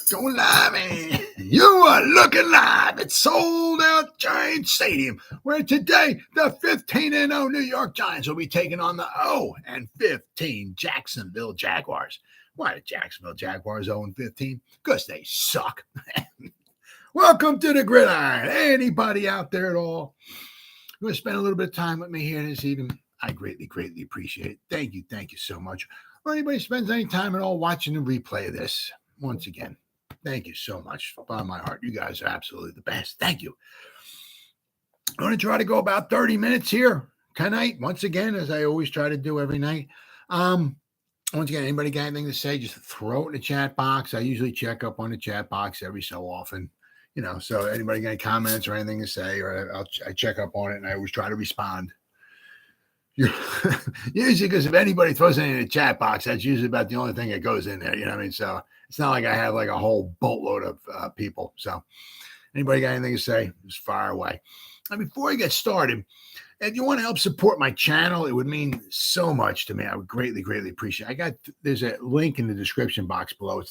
Going live, man. You are looking live at Sold Out Giants Stadium, where today the 15-0 New York Giants will be taking on the 0-15 Jacksonville Jaguars. Why the Jacksonville Jaguars 0-15? Because they suck. Welcome to the Gridiron. Anybody out there at all going to spend a little bit of time with me here this evening? I greatly appreciate it. Thank you so much. Or anybody spends any time at all watching the replay of this, once again, thank you so much. From my heart, you guys are absolutely the best. Thank you. I'm going to try to go about 30 minutes here tonight, once again, as I always try to do every night. Once again, anybody got anything to say, just throw it in the chat box. I usually check up on the chat box every so often. You know, so anybody got any comments or anything to say, or I check up on it, and I always try to respond. Usually, because if anybody throws anything in the chat box, that's usually about the only thing that goes in there. You know what I mean? So it's not like I have like a whole boatload of people. So anybody got anything to say, just fire away. And before I get started, if you want to help support my channel, it would mean so much to me. I would greatly appreciate it. There's a link in the description box below.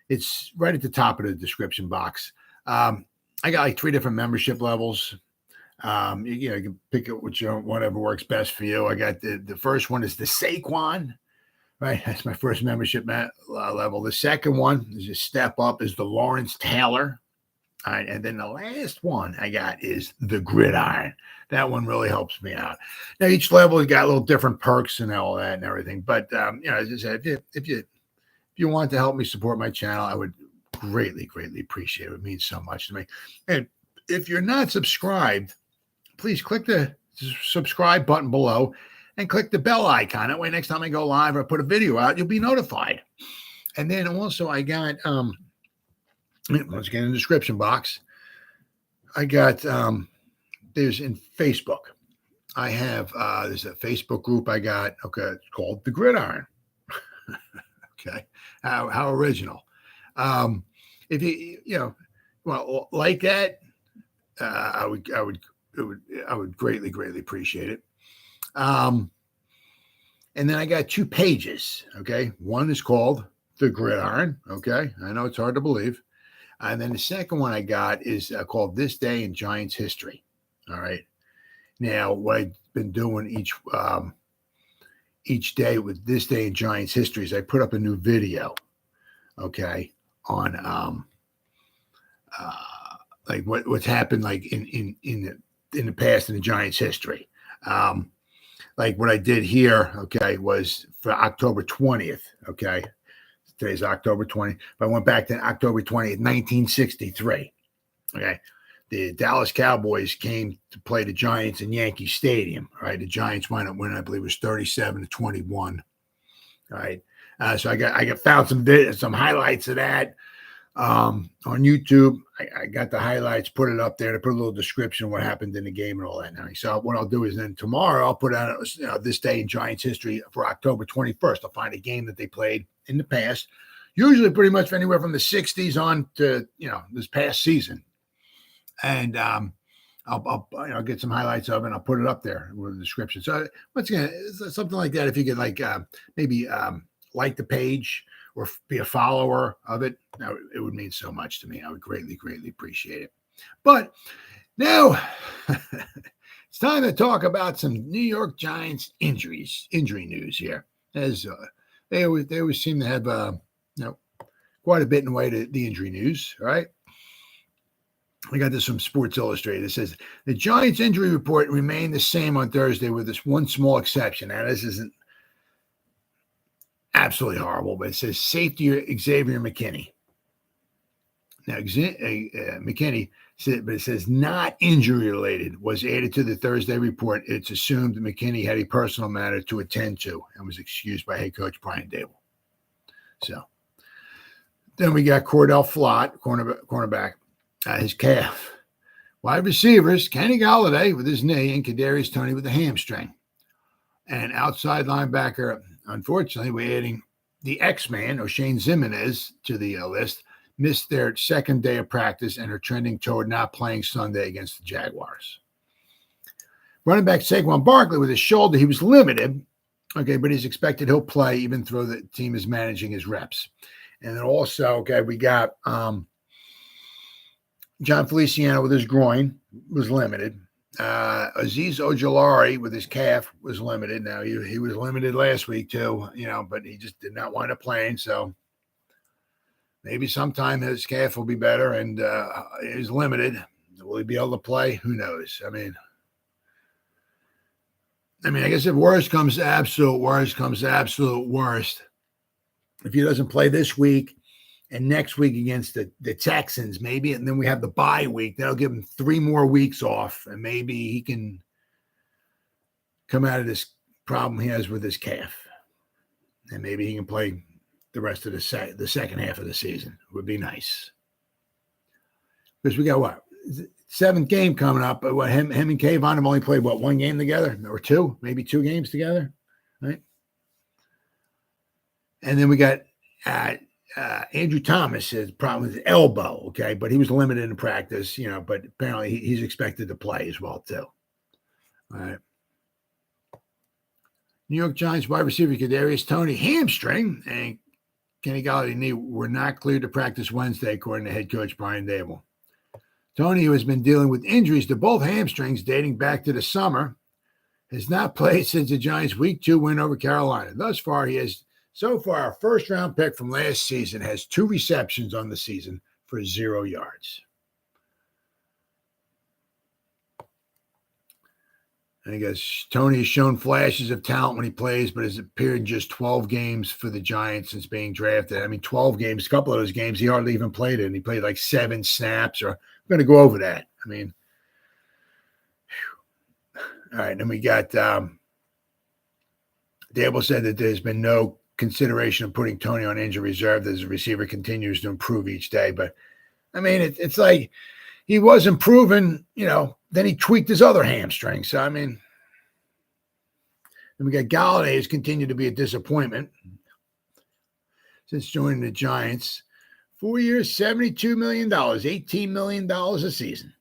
It's right at the top of the description box. I got like 3 different membership levels. You can pick it whatever works best for you. I got the first one is the Saquon, right? That's my first membership level. The second one is a step up is the Lawrence Taylor. All right. And then the last one I got is the Gridiron. That one really helps me out. Now, each level has got a little different perks and all that and everything. But, as I said, if you want to help me support my channel, I would greatly appreciate it. It means so much to me. And if you're not subscribed, please click the subscribe button below and click the bell icon. That way, next time I go live or put a video out, you'll be notified. And then also I got, once again, in the description box, I got, there's in Facebook. I have, there's a Facebook group I got, okay, it's called The Gridiron. Okay. How original. If you like that, I would greatly appreciate it. And then I got 2 pages. Okay. One is called The Gridiron. Okay. I know it's hard to believe. And then the second one I got is called This Day in Giants History. All right. Now, what I've been doing each day with This Day in Giants History is I put up a new video. Okay. On, like what's happened like in the past in the Giants history. Like what I did here, okay, was for October 20th, okay. Today's October 20th. But I went back to October 20th, 1963. Okay. The Dallas Cowboys came to play the Giants in Yankee Stadium. All right. The Giants wound up winning, I believe it was 37-21. All right. So I found some highlights of that. On YouTube, I got the highlights, put it up there to put a little description of what happened in the game and all that. Now, so what I'll do is then tomorrow I'll put out This Day in Giants History for October 21st. I'll find a game that they played in the past, usually pretty much anywhere from the 60s on to this past season, and I'll get some highlights of it and I'll put it up there with the description. So once again, it's something like that. If you could maybe like the page or be a follower of it, now it would mean so much to me. I would greatly appreciate it. But now it's time to talk about some New York Giants injury news here. As they always seem to have quite a bit in the way of the injury news, right? I got this from Sports Illustrated. It says the Giants injury report remained the same on Thursday with this one small exception. Now, this isn't absolutely horrible, but it says safety Xavier McKinney. Now, McKinney said, but it says not injury related, was added to the Thursday report. It's assumed that McKinney had a personal matter to attend to and was excused by head coach Brian Dable. So then we got Cordell Flott, cornerback, his calf. Wide receivers, Kenny Golladay with his knee and Kadarius Toney with the hamstring. And outside linebacker, unfortunately, we're adding the X-Man, Oshane Ximines, to the list. Missed their second day of practice and are trending toward not playing Sunday against the Jaguars. Running back Saquon Barkley with his shoulder, he was limited, okay, but he's expected he'll play even though the team is managing his reps. And then also, okay, we got John Feliciano with his groin was limited. Azeez Ojulari with his calf was limited. Now he was limited last week too, but he just did not wind up playing. So maybe sometime his calf will be better, and he's limited. Will he be able to play? Who knows? I mean, I guess if worst comes to absolute worst, if he doesn't play this week and next week against the Texans, maybe, and then we have the bye week, that'll give him 3 more weeks off, and maybe he can come out of this problem he has with his calf, and maybe he can play the rest of the second half of the season. It would be nice. Because we got what? 7th game coming up, but him and Kayvon have only played, 1 game together? Or 2? Maybe 2 games together, right? And then we got Andrew Thomas has a problem with his elbow, okay? But he was limited in practice, but apparently he's expected to play as well, too. All right. New York Giants wide receiver Kadarius Toney, hamstring, and Kenny Golladay knee were not cleared to practice Wednesday, according to head coach Brian Dable. Toney, who has been dealing with injuries to both hamstrings dating back to the summer, has not played since the Giants' Week 2 win over Carolina. Thus far, a first-round pick from last season has 2 receptions on the season for 0 yards. And I guess Toney has shown flashes of talent when he plays, but has appeared in just 12 games for the Giants since being drafted. 12 games, a couple of those games, he hardly even played in. He played like 7 snaps, or I'm going to go over that. All right, then we got Dable said that there's been no consideration of putting Toney on injury reserve as the receiver continues to improve each day. But, it's like he was improving, then he tweaked his other hamstring. So, then we got Golladay, who's continued to be a disappointment since joining the Giants. 4 years, $72 million, $18 million a season.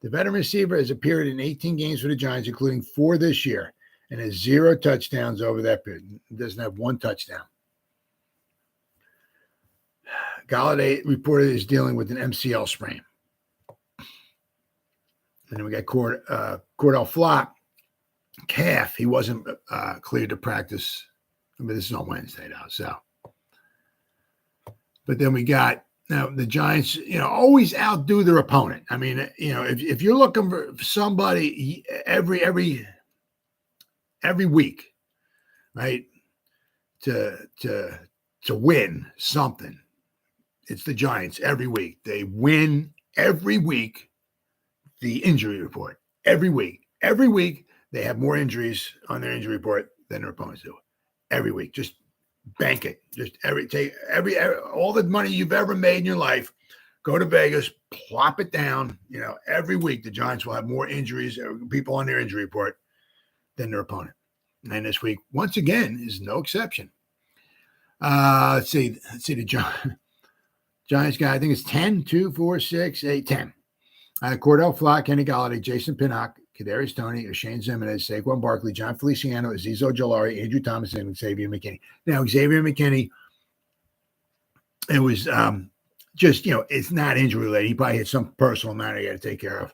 The veteran receiver has appeared in 18 games for the Giants, including 4 this year, and has 0 touchdowns over that period. He doesn't have 1 touchdown. Golladay reported is dealing with an MCL sprain. And then we got Cordell Flott, calf. He wasn't cleared to practice. This is on Wednesday now. So, but then we got now the Giants. Always outdo their opponent. If you're looking for somebody every week, right, to win something, it's the Giants every week. They win every week. The injury report every week. Every week they have more injuries on their injury report than their opponents do. Every week, just bank it. Just take all the money you've ever made in your life, go to Vegas, plop it down. Every week the Giants will have more injuries, people on their injury report than their opponent. And this week, once again, is no exception. Let's see the Giants guy. I think it's 10, 2, 4, 6, 8, 10. Cordell Flott, Kenny Golladay, Jason Pinnock, Kadarius Toney, Oshane Ximines, Saquon Barkley, John Feliciano, Azeez Ojulari, Andrew Thomas, and Xavier McKinney. Now, Xavier McKinney, it was it's not injury related. He probably had some personal matter he had to take care of.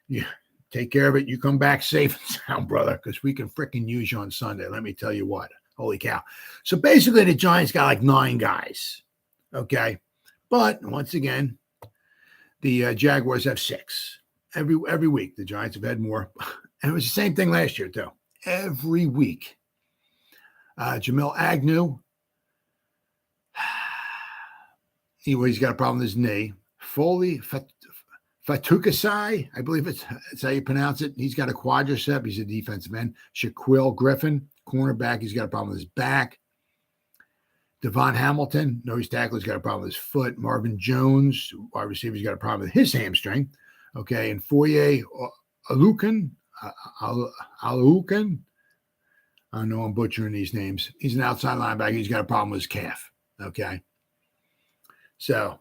You take care of it. You come back safe and sound, brother, because we can freaking use you on Sunday. Let me tell you what. Holy cow. So basically, the Giants got like 9 guys. Okay. But once again, the Jaguars have 6. Every week, the Giants have had more. And it was the same thing last year, too. Every week. Jamil Agnew, he's got a problem with his knee. Foley Fatukasai, I believe it's how you pronounce it. He's got a quadricep. He's a defensive end. Shaquille Griffin, cornerback. He's got a problem with his back. Devon Hamilton, nose tackle, he's got a problem with his foot. Marvin Jones, wide receiver, he's got a problem with his hamstring. Okay, and Foye Alukan, I know I'm butchering these names. He's an outside linebacker. He's got a problem with his calf. Okay, so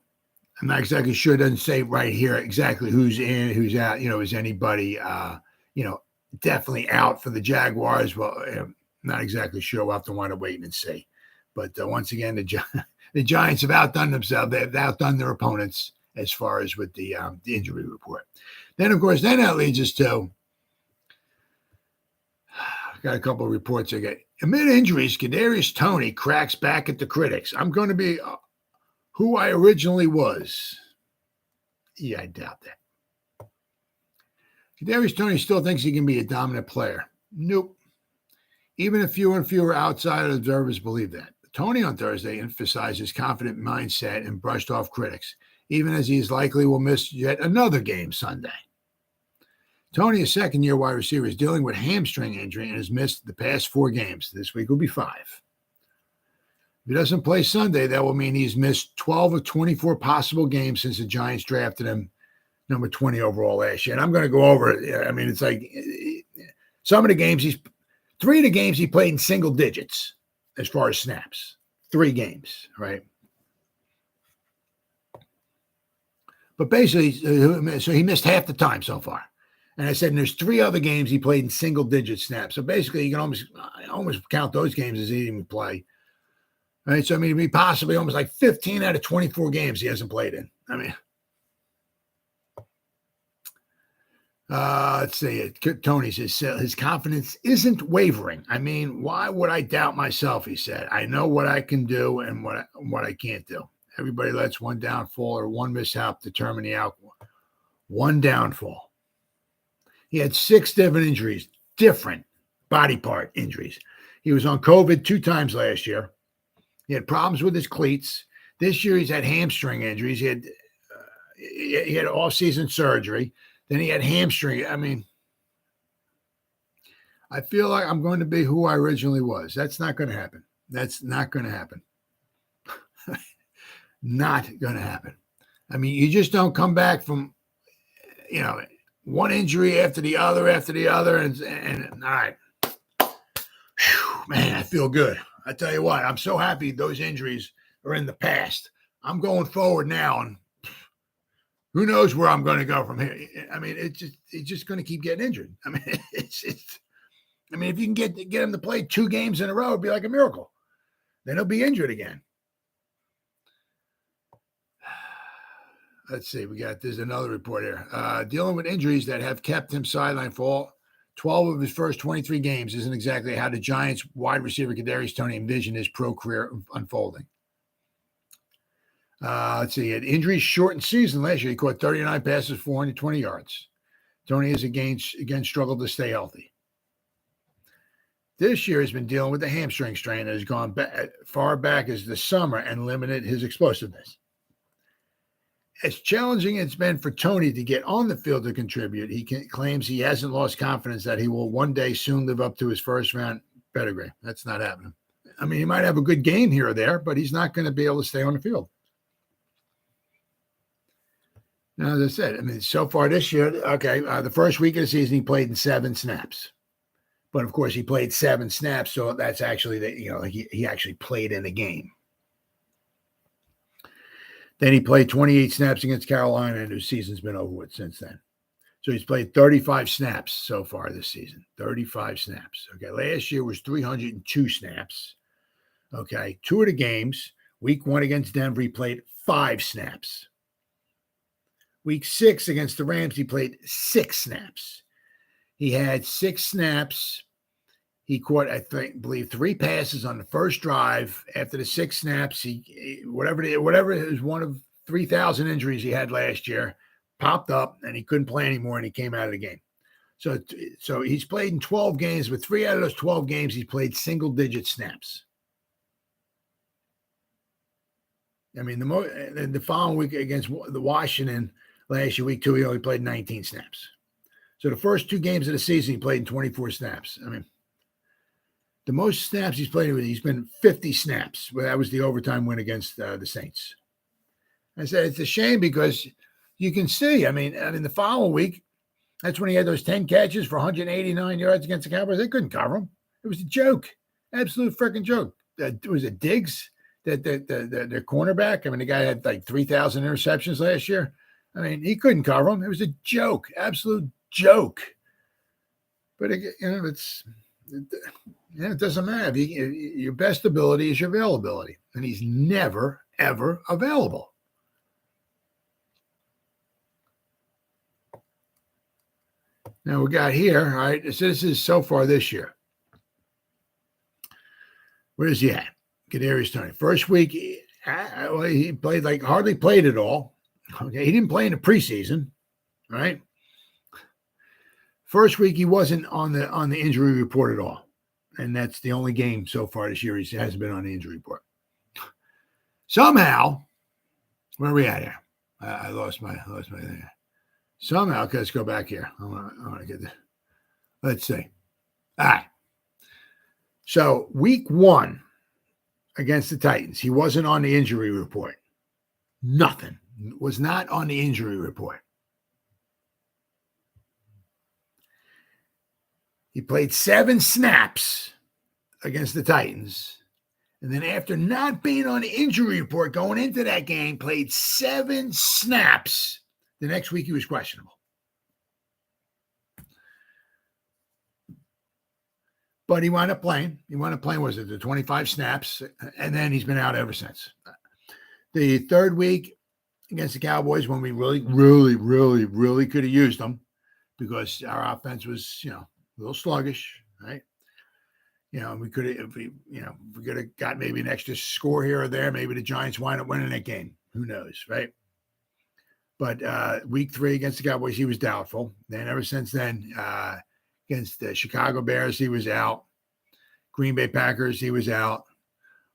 I'm not exactly sure. It doesn't say right here exactly who's in, who's out. Is anybody, definitely out for the Jaguars? Well, I'm not exactly sure. We'll have to wind up waiting and see. But once again, the Giants have outdone themselves. They've outdone their opponents as far as with the injury report. Then, of course, that leads us to, got a couple of reports again. Amid injuries, Kadarius Toney cracks back at the critics. I'm going to be who I originally was. Yeah, I doubt that. Kadarius Toney still thinks he can be a dominant player. Nope. Even fewer and fewer outside observers believe that. Toney on Thursday emphasized his confident mindset and brushed off critics, even as he is likely will miss yet another game Sunday. Toney, a second-year wide receiver, is dealing with hamstring injury and has missed the past 4 games. This week will be 5. If he doesn't play Sunday, that will mean he's missed 12 of 24 possible games since the Giants drafted him number 20 overall last year. And I'm going to go over it. I mean, it's like some of the games 3 of the games he played in single digits as far as snaps. 3 games, right? But basically, so he missed half the time so far. And I said, and there's 3 other games he played in single-digit snaps. So basically, you can almost count those games as he didn't even play. Right? So, I mean, it'd be possibly almost like 15 out of 24 games he hasn't played in. I mean, let's see. Toney says his confidence isn't wavering. I mean, why would I doubt myself, he said. I know what I can do and what I can't do. Everybody lets one downfall or one mishap determine the outcome. One downfall. He had 6 different injuries, different body part injuries. He was on COVID 2 times last year. He had problems with his cleats. This year he's had hamstring injuries. He had off-season surgery. Then he had hamstring. I mean, I feel like I'm going to be who I originally was. That's not going to happen. That's not going to happen. Not going to happen. I mean, you just don't come back from, one injury after the other, and all right. Whew, man, I feel good. I tell you what, I'm so happy those injuries are in the past. I'm going forward now, and who knows where I'm going to go from here. I mean, it's just going to keep getting injured. I mean, if you can get him to play 2 games in a row, it'd be like a miracle. Then he'll be injured again. Let's see. There's another report here. Dealing with injuries that have kept him sidelined for all 12 of his first 23 games isn't exactly how the Giants wide receiver Kadarius Toney envisioned his pro career unfolding. Let's see. He had injuries shortened season last year. He caught 39 passes, 420 yards. Toney has again struggled to stay healthy. This year he's been dealing with a hamstring strain that has gone far back as the summer and limited his explosiveness. As challenging it's been for Toney to get on the field to contribute, he claims he hasn't lost confidence that he will one day soon live up to his first-round pedigree. That's not happening. I mean, he might have a good game here or there, but he's not going to be able to stay on the field. Now, as I said, I mean, so far this year, the first week of the season, he played in 7 snaps. But, of course, he played 7 snaps, so that's actually, he actually played in a game. Then he played 28 snaps against Carolina, and his season's been over with since then. So he's played 35 snaps so far this season. 35 snaps. Okay, last year was 302 snaps. Okay, 2 of the games. Week 1 against Denver, he played 5 snaps. Week 6 against the Rams, he played 6 snaps. He had 6 snaps. He caught, I believe, 3 passes on the first drive. After the 6 snaps, whatever is one of 3,000 injuries he had last year, popped up, and he couldn't play anymore, and he came out of the game. So he's played in 12 games, but 3 out of those 12 games, he played single-digit snaps. I mean, the following week against the Washington last year, week 2, he only played 19 snaps. So the first 2 games of the season, he played in 24 snaps. I mean, the most snaps he's played with, he's been 50 snaps. Well, that was the overtime win against the Saints. I said, it's a shame because you can see, I mean, the following week, that's when he had those 10 catches for 189 yards against the Cowboys. They couldn't cover him. It was a joke. Absolute freaking joke. Was it Diggs, their cornerback? I mean, the guy had like 3,000 interceptions last year. I mean, he couldn't cover him. It was a joke. Absolute joke. But, it doesn't matter. Your best ability is your availability. And he's never, ever available. Now we got here, all right, so this is so far this year. Where is he at? Kadarius Toney. First week, he played hardly played at all. Okay, he didn't play in the preseason, right? First week, he wasn't on the injury report at all. And that's the only game so far this year he hasn't been on the injury report. Somehow, where are we at here? I lost my thing. Somehow, let's go back here. I want to get this. Let's see. All right. So week 1 against the Titans, he wasn't on the injury report. Nothing. Was not on the injury report. He played 7 snaps against the Titans. And then after not being on the injury report going into that game, played 7 snaps. The next week he was questionable. But he wound up playing. Was it the 25 snaps? And then he's been out ever since. The third week against the Cowboys, when we really could have used them because our offense was, a little sluggish, right? We could have, if we could have got maybe an extra score here or there, maybe the Giants wind up winning that game. Who knows, right? But week 3 against the Cowboys, he was doubtful. Then ever since then, against the Chicago Bears, he was out. Green Bay Packers, he was out.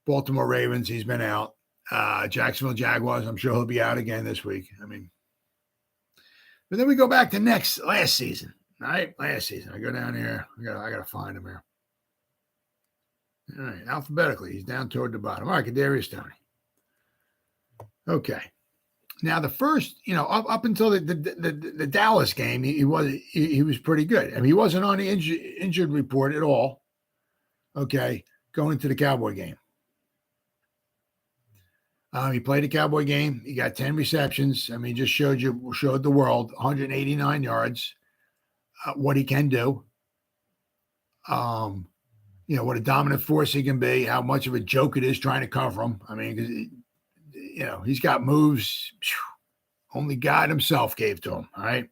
Baltimore Ravens, he's been out. Jacksonville Jaguars, I'm sure he'll be out again this week. But then we go back to last season. All right, last season. I go down here. I gotta find him here. All right, alphabetically, he's down toward the bottom. All right, Kadarius Toney. Okay. Now the first, up until the Dallas game, he was pretty good. He wasn't on the injured report at all. Okay, going into the Cowboy game. He played a Cowboy game. He got 10 receptions. He just showed the world 189 yards. What he can do, what a dominant force he can be, how much of a joke it is trying to cover him. Because he's got moves only God himself gave to him. All right.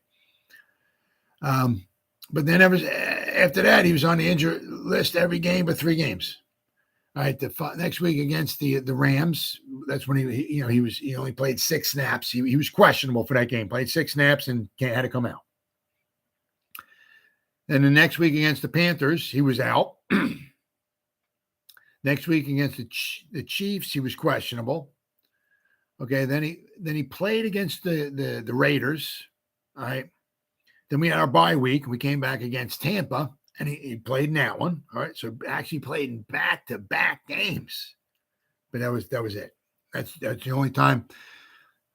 But then after that, he was on the injury list every game but 3 games. All right. The next week against the Rams, that's when he only played 6 snaps. He was questionable for that game. Played 6 snaps and had to come out. And the next week against the Panthers, he was out. Next week against the Chiefs, he was questionable. Okay, then he played against the Raiders. All right. Then we had our bye week. We came back against Tampa, and he played in that one. All right, so actually played in back-to-back games. But that was it. That's the only time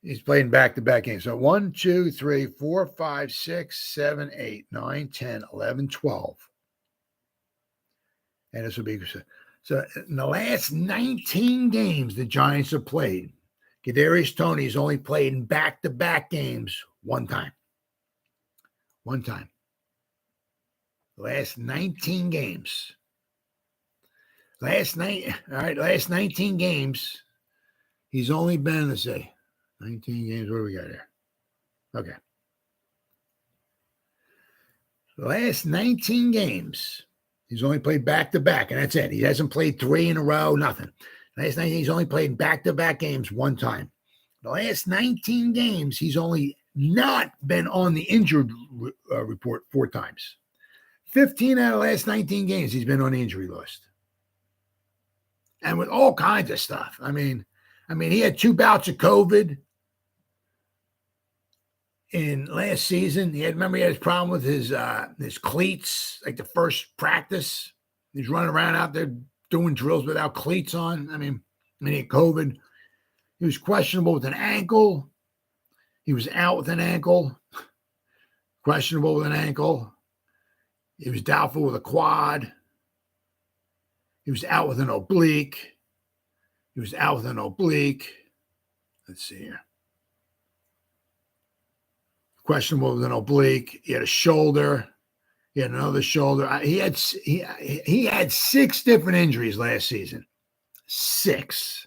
he's played in back-to-back games. So 1, 2, 3, 4, 5, 6, 7, 8, 9, 10, 11, 12. And this will be so in the last 19 games the Giants have played, Kadarius Toney's only played in back-to-back games one time. One time. The last 19 games. Last 19 games, he's only been, let's see, 19 games. What do we got here? Okay. The last 19 games, he's only played back-to-back, and that's it. He hasn't played 3 in a row, nothing. Last 19, he's only played back-to-back games one time. The last 19 games, he's only not been on the injured report 4 times. 15 out of the last 19 games, he's been on the injury list. And with all kinds of stuff. He had 2 bouts of COVID in last season. He had his problem with his cleats, like the first practice. He's running around out there doing drills without cleats on. He had COVID. He was questionable with an ankle. He was out with an ankle. Questionable with an ankle. He was doubtful with a quad. He was out with an oblique. Let's see here. Questionable with an oblique. He had a shoulder. He had another shoulder. He had 6 different injuries last season. 6.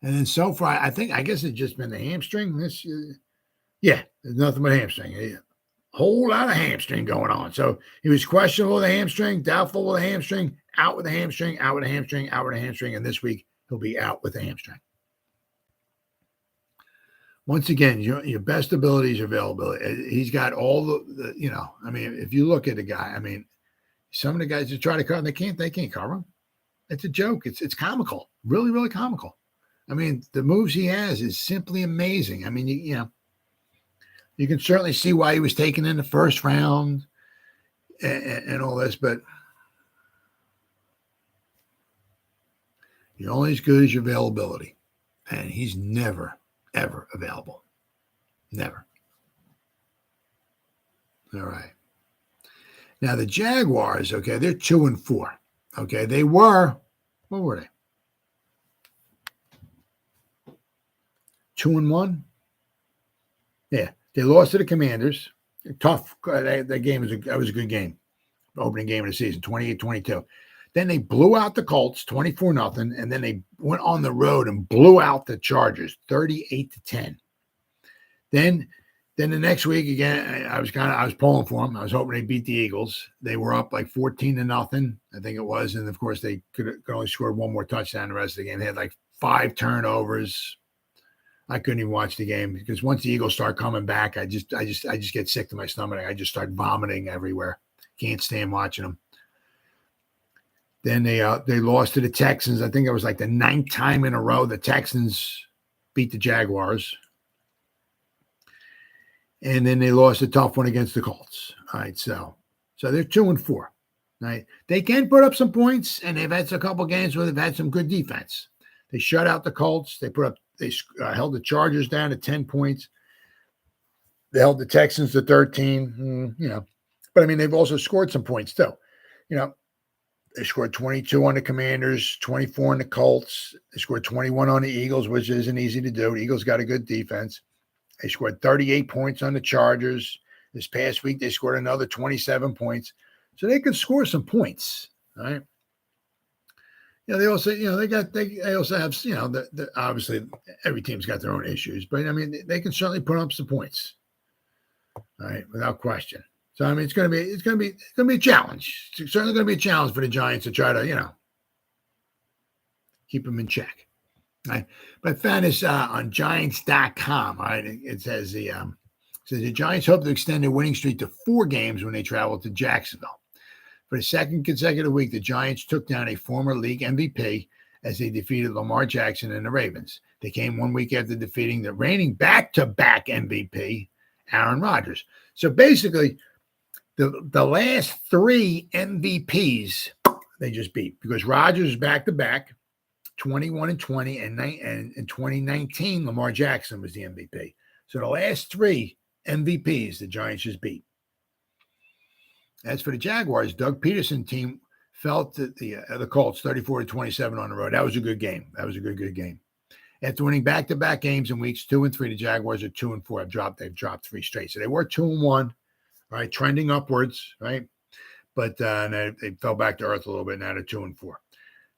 And then so far, I guess it's just been the hamstring. Yeah, there's nothing but hamstring. A whole lot of hamstring going on. So he was questionable with a hamstring, doubtful with a hamstring, out with a hamstring, out with a hamstring, out with a hamstring. And this week, he'll be out with a hamstring. Once again, your best ability is availability. He's got all the if you look at the guy, some of the guys that try to cover him, they can't cover him. It's a joke. It's comical, really, really comical. The moves he has is simply amazing. You can certainly see why he was taken in the first round and all this, but you're only as good as your availability. And he's never, ever available. Never. All right. Now, the Jaguars, okay, they're 2-4. Okay, what were they? 2-1? Yeah, they lost to the Commanders. Tough. That game was a good game. Opening game of the season, 28-22. Then they blew out the Colts, 24-0, and then they went on the road and blew out the Chargers, 38-10. Then the next week again, I was pulling for them. I was hoping they beat the Eagles. They were up like 14-0, I think it was, and of course they could only score one more touchdown the rest of the game. They had like 5 turnovers. I couldn't even watch the game because once the Eagles start coming back, I just get sick to my stomach. I just start vomiting everywhere. Can't stand watching them. Then they lost to the Texans. I think it was like the 9th time in a row the Texans beat the Jaguars. And then they lost a tough one against the Colts. All right, so they're 2-4. Right, they can put up some points, and they've had a couple games where they've had some good defense. They shut out the Colts. They held the Chargers down to 10 points. They held the Texans to 13. But they've also scored some points too. They scored 22 on the Commanders, 24 on the Colts. They scored 21 on the Eagles, which isn't easy to do. The Eagles got a good defense. They scored 38 points on the Chargers. This past week, they scored another 27 points. So they could score some points, all right? They also, they also have, obviously every team's got their own issues, but they can certainly put up some points, all right, without question. So it's going to be a challenge. It's certainly going to be a challenge for the Giants to try to, keep them in check. Right? But I found this on Giants.com. Right, it says the Giants hope to extend their winning streak to 4 games when they travel to Jacksonville. For the second consecutive week, the Giants took down a former league MVP as they defeated Lamar Jackson and the Ravens. They came 1 week after defeating the reigning back-to-back MVP, Aaron Rodgers. So basically, the last 3 MVPs they just beat because Rodgers is back-to-back, 21-20, and in 2019, Lamar Jackson was the MVP. So the last 3 MVPs the Giants just beat. As for the Jaguars, Doug Peterson team fell to the Colts 34-27 on the road. That was a good game. That was a good game. After winning back-to-back games in weeks 2 and 3, the Jaguars are 2-4. They've dropped 3 straight. So they were 2-1, right, trending upwards, right? But they fell back to earth a little bit. Now they're 2-4.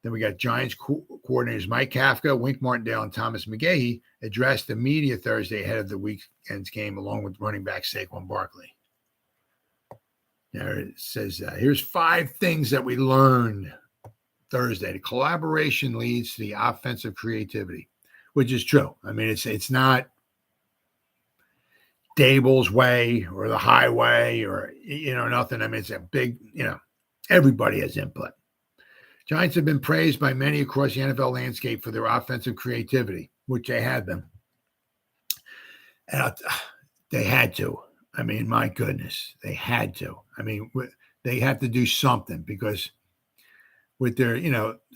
Then we got Giants coordinators Mike Kafka, Wink Martindale, and Thomas McGahee addressed the media Thursday ahead of the weekend's game, along with running back Saquon Barkley. There it says, here's 5 things that we learned Thursday. The collaboration leads to the offensive creativity, which is true. It's not Dable's way or the highway or, nothing. It's a big, everybody has input. Giants have been praised by many across the NFL landscape for their offensive creativity, which they have been. And they had to. My goodness, they had to. They have to do something because with their,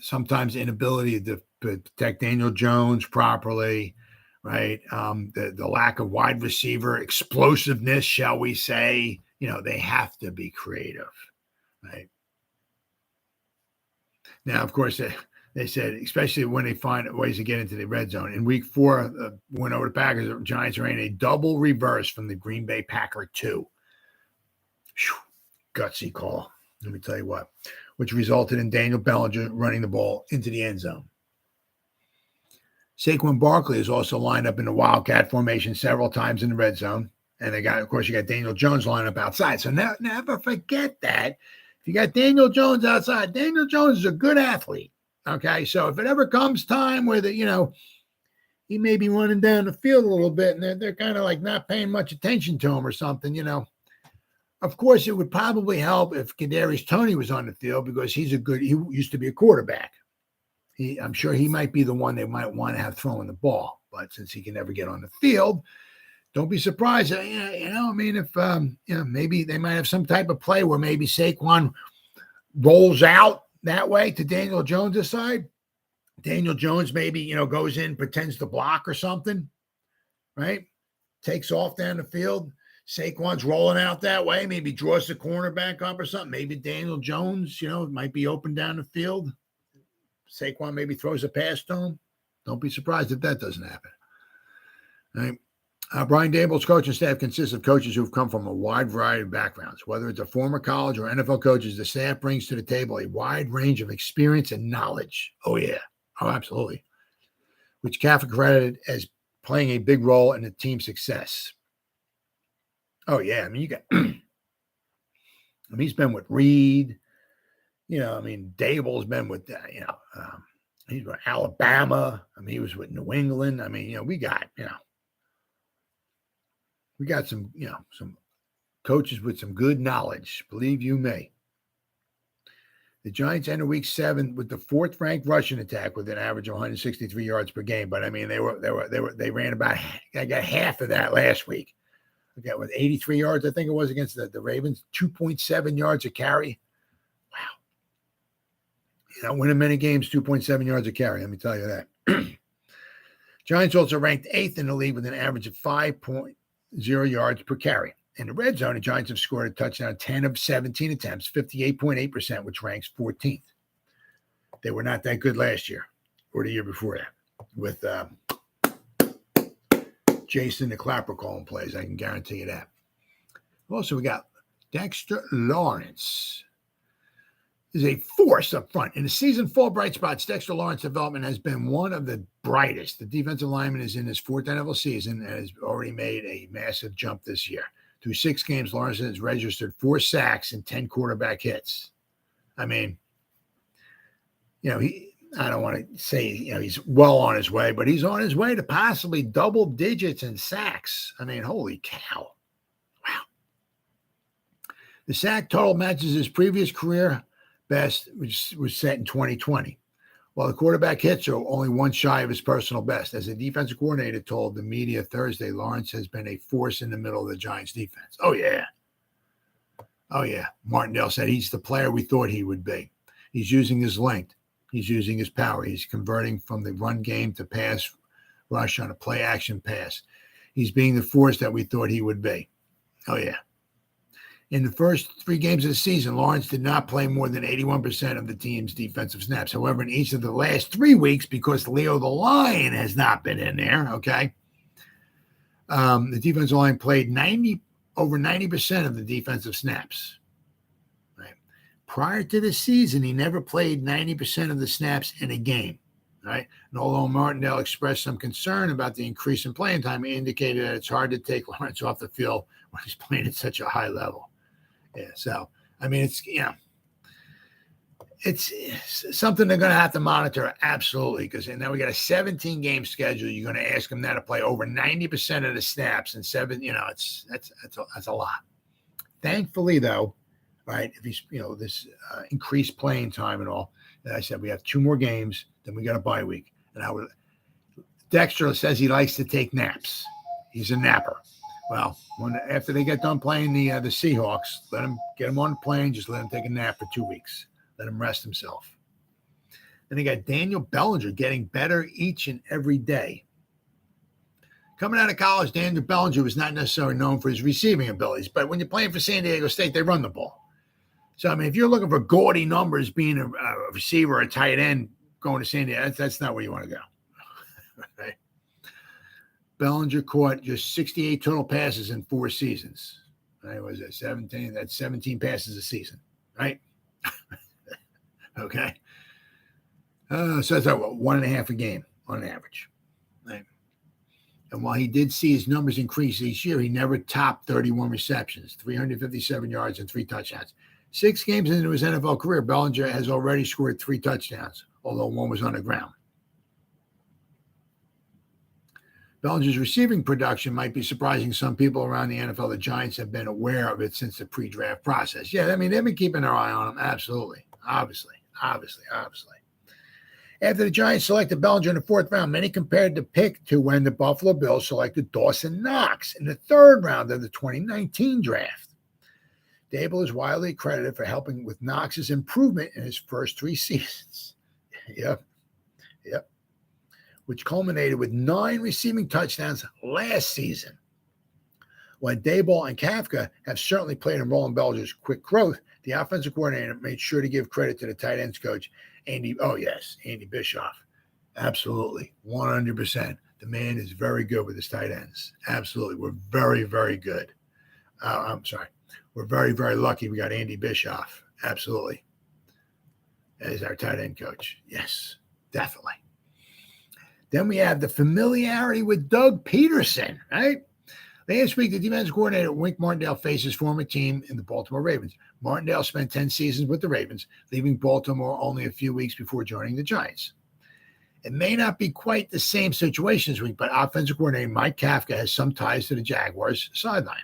sometimes inability to protect Daniel Jones properly, right? The lack of wide receiver explosiveness, shall we say, they have to be creative, right? Now, of course, they said, especially when they find ways to get into the red zone. In week 4, went over the Packers. The Giants ran a double reverse from the Green Bay Packer 2. Whew, gutsy call, let me tell you what, which resulted in Daniel Bellinger running the ball into the end zone. Saquon Barkley is also lined up in the Wildcat formation several times in the red zone. And you got Daniel Jones lined up outside. So never forget that. If you got Daniel Jones outside, Daniel Jones is a good athlete. Okay. So if it ever comes time where he may be running down the field a little bit and they're kind of like not paying much attention to him or something, of course, it would probably help if Kadarius Toney was on the field because he used to be a quarterback. I'm sure he might be the one they might want to have throwing the ball, but since he can never get on the field, don't be surprised. If maybe they might have some type of play where maybe Saquon rolls out that way to Daniel Jones' side. Daniel Jones maybe, goes in, pretends to block or something, right? Takes off down the field. Saquon's rolling out that way, maybe draws the cornerback up or something. Maybe Daniel Jones, might be open down the field. Saquon maybe throws a pass to him. Don't be surprised if that doesn't happen. All right. Brian Daboll's coaching staff consists of coaches who've come from a wide variety of backgrounds. Whether it's a former college or NFL coaches, the staff brings to the table a wide range of experience and knowledge. Oh, yeah. Oh, absolutely. Which Caff credited as playing a big role in the team's success. Oh, yeah. You got, he's been with Reed. Daboll's been with, he's with Alabama. He was with New England. We got some, some coaches with some good knowledge. Believe you me. The Giants ended week 7 with the 4th ranked rushing attack with an average of 163 yards per game. But they ran about, I got half of that last week. Okay, with 83 yards, I think it was against the Ravens, 2.7 yards a carry. Wow. Winning many games, 2.7 yards a carry. Let me tell you that. Giants also ranked 8th in the league with an average of 5.0 yards per carry. In the red zone, the Giants have scored a touchdown 10 of 17 attempts, 58.8%, which ranks 14th. They were not that good last year or the year before that with Jason the Clapper calling plays. I can guarantee you that. Also, we got Dexter Lawrence is a force up front. In the season full of bright spots, Dexter Lawrence's development has been one of the brightest. The defensive lineman is in his 4th NFL season and has already made a massive jump this year. Through 6 games, Lawrence has registered 4 sacks and 10 quarterback hits. I don't want to say, he's well on his way, but he's on his way to possibly double digits in sacks. Holy cow. Wow. The sack total matches his previous career best, which was set in 2020. While the quarterback hits are only one shy of his personal best. As a defensive coordinator told the media Thursday, Lawrence has been a force in the middle of the Giants defense. Oh, yeah. Oh, yeah. Martindale said he's the player we thought he would be. He's using his length. He's using his power. He's converting from the run game to pass rush on a play action pass. He's being the force that we thought he would be. Oh, yeah. In the first 3 games of the season, Lawrence did not play more than 81% of the team's defensive snaps. However, in each of the last 3 weeks, because Leo the Lion has not been in there, okay, the defensive line played over 90% of the defensive snaps. Right? Prior to the season, he never played 90% of the snaps in a game. Right? And although Martindale expressed some concern about the increase in playing time, he indicated that it's hard to take Lawrence off the field when he's playing at such a high level. Yeah, so it's something they're going to have to monitor absolutely, because now we got a 17-game schedule. You're going to ask him now to play over 90% of the snaps and 7. That's a lot. Thankfully, though, right? If he's this increased playing time and all, as I said, we have 2 more games, then we got a bye week. And Dexter says he likes to take naps. He's a napper. Well, after they get done playing the Seahawks, get him on the plane. Just let him take a nap for 2 weeks. Let him rest himself. Then they got Daniel Bellinger getting better each and every day. Coming out of college, Daniel Bellinger was not necessarily known for his receiving abilities, but when you're playing for San Diego State, they run the ball. So, if you're looking for gaudy numbers being a receiver or a tight end going to San Diego, that's not where you want to go. Right? Bellinger caught just 68 total passes in 4 seasons. Right? Was it 17? That's 17 passes a season, right? Okay. So that's 1.5 a game on average. Right. And while he did see his numbers increase each year, he never topped 31 receptions, 357 yards, and 3 touchdowns. 6 games into his NFL career, Bellinger has already scored 3 touchdowns, although one was on the ground. Bellinger's receiving production might be surprising some people around the NFL. The Giants have been aware of it since the pre-draft process. Yeah, I mean, they've been keeping their eye on him. Absolutely. Obviously. After the Giants selected Bellinger in the 4th round, many compared the pick to when the Buffalo Bills selected Dawson Knox in the 3rd round of the 2019 draft. Dable is widely credited for helping with Knox's improvement in his first 3 seasons. Yep. Which culminated with 9 receiving touchdowns last season. While Dable and Kafka have certainly played a role in Bellinger's quick growth, the offensive coordinator made sure to give credit to the tight ends coach, Andy Bischoff. Absolutely, 100%. The man is very good with his tight ends. Absolutely. We're very, very good. We're very, very lucky we got Andy Bischoff. Absolutely. That is our tight end coach. Yes, definitely. Then we have the familiarity with Doug Peterson, right? Last week, the defensive coordinator, Wink Martindale, faced his former team in the Baltimore Ravens. Martindale spent 10 seasons with the Ravens, leaving Baltimore only a few weeks before joining the Giants. It may not be quite the same situation this week, but offensive coordinator Mike Kafka has some ties to the Jaguars sideline.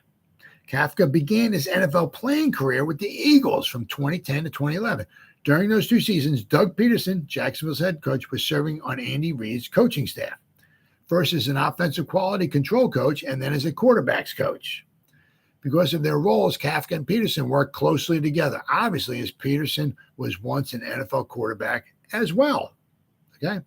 Kafka began his NFL playing career with the Eagles from 2010 to 2011. During those 2 seasons, Doug Peterson, Jacksonville's head coach, was serving on Andy Reid's coaching staff, first as an offensive quality control coach and then as a quarterbacks coach. Because of their roles, Kafka and Peterson worked closely together, obviously, as Peterson was once an NFL quarterback as well. Okay.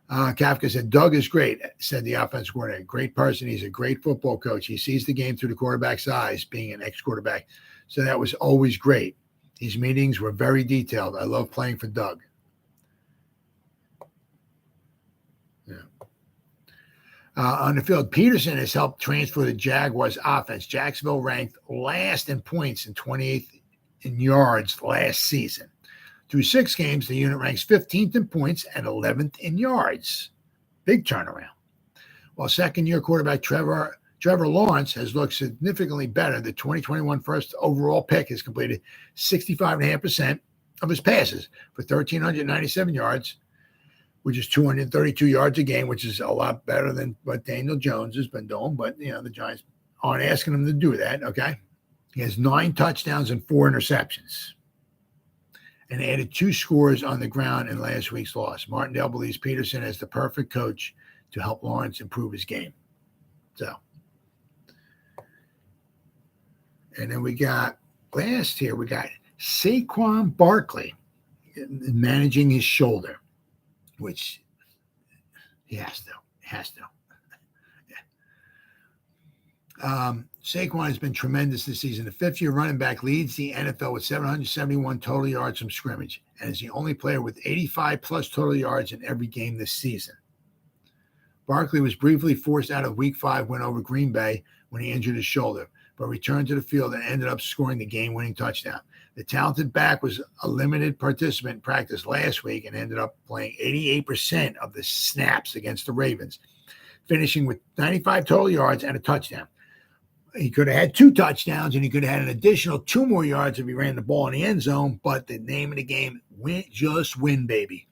Kafka said, Doug is great, said the offensive coordinator. Great person. He's a great football coach. He sees the game through the quarterback's eyes, being an ex-quarterback. So that was always great. These meetings were very detailed. I love playing for Doug. Yeah. On the field, Peterson has helped transfer the Jaguars offense. Jacksonville ranked last in points and 28th in yards last season. Through 6 games, the unit ranks 15th in points and 11th in yards. Big turnaround. While second-year quarterback Trevor Lawrence has looked significantly better, the 2021 first overall pick has completed 65.5% of his passes for 1,397 yards, which is 232 yards a game, which is a lot better than what Daniel Jones has been doing. But, the Giants aren't asking him to do that, okay? He has 9 touchdowns and 4 interceptions and added 2 scores on the ground in last week's loss. Martindale believes Peterson is the perfect coach to help Lawrence improve his game. So, and then we got last here, we got Saquon Barkley managing his shoulder, which he has to. Saquon has been tremendous this season. The 5th-year running back leads the NFL with 771 total yards from scrimmage and is the only player with 85-plus total yards in every game this season. Barkley was briefly forced out of Week 5 win over Green Bay when he injured his shoulder, but returned to the field and ended up scoring the game-winning touchdown. The talented back was a limited participant in practice last week and ended up playing 88% of the snaps against the Ravens, finishing with 95 total yards and a touchdown. He could have had 2 touchdowns, and he could have had an additional 2 more yards if he ran the ball in the end zone, but the name of the game, just win, baby.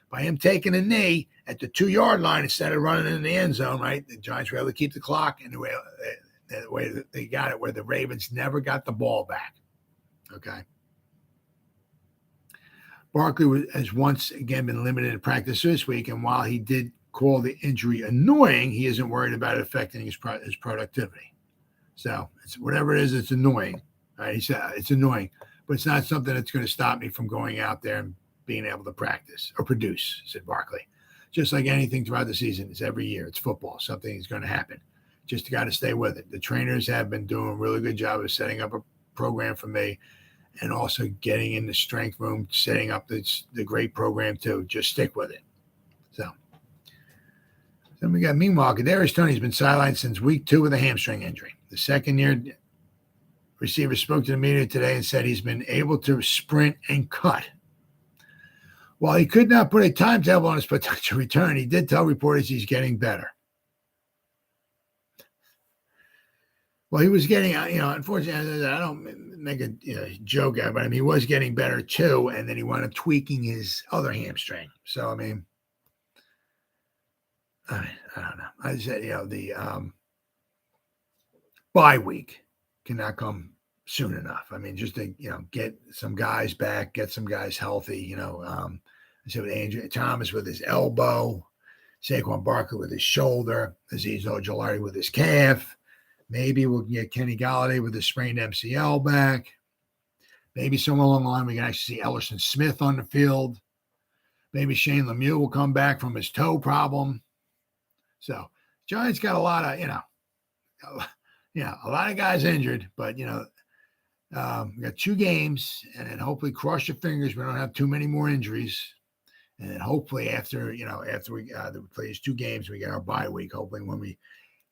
By him taking a knee at the 2-yard line instead of running in the end zone, right, the Giants were able to keep the clock, and the way that they got it, where the Ravens never got the ball back. Okay. Barkley has once again been limited in practice this week, and while he did call the injury annoying, he isn't worried about it affecting his productivity. So it's whatever it is, it's annoying. Right? He said it's annoying, but it's not something that's going to stop me from going out there and being able to practice or produce, said Barkley. Just like anything throughout the season, it's every year. It's football. Something is going to happen. Just got to stay with it. The trainers have been doing a really good job of setting up a program for me and also getting in the strength room, setting up the great program too. Just stick with it. So then we got, meanwhile, Kadarius Toney has been sidelined since week 2 with a hamstring injury. The second-year receiver spoke to the media today and said he's been able to sprint and cut. While he could not put a timetable on his potential return, he did tell reporters he's getting better. Well, he was getting, unfortunately, I don't make a joke out, but I mean, he was getting better too, and then he wound up tweaking his other hamstring. So, I mean, I don't know. I said, the bye week cannot come soon enough. I mean, just to, get some guys back, get some guys healthy, I said with Andrew Thomas with his elbow, Saquon Barkley with his shoulder, Azeez Ojulari with his calf. Maybe we'll get Kenny Golladay with his sprained MCL back. Maybe somewhere along the line we can actually see Ellerson Smith on the field. Maybe Shane Lemieux will come back from his toe problem. So Giants got a lot of, a lot of guys injured, but, we got 2 games, and then hopefully cross your fingers we don't have too many more injuries. And then hopefully after we play these 2 games, we get our bye week. Hopefully when we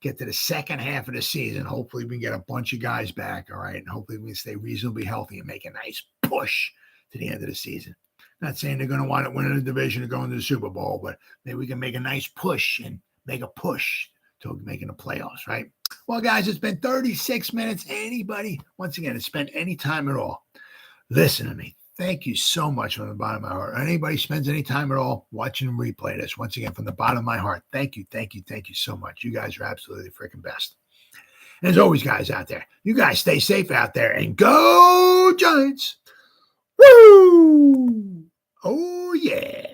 get to the second half of the season, hopefully we can get a bunch of guys back, all right? And hopefully we can stay reasonably healthy and make a nice push to the end of the season. Not saying they're going to want to win the division or go into the Super Bowl, but maybe we can make a nice push and make a push to making the playoffs, right? Well, guys, it's been 36 minutes. Anybody, once again, has spent any time at all, listen to me. Thank you so much from the bottom of my heart. Anybody spends any time at all watching them replay this, once again, from the bottom of my heart, thank you so much. You guys are absolutely the freaking best. And as always, guys out there, you guys stay safe out there and go Giants. Woo! Oh, yeah.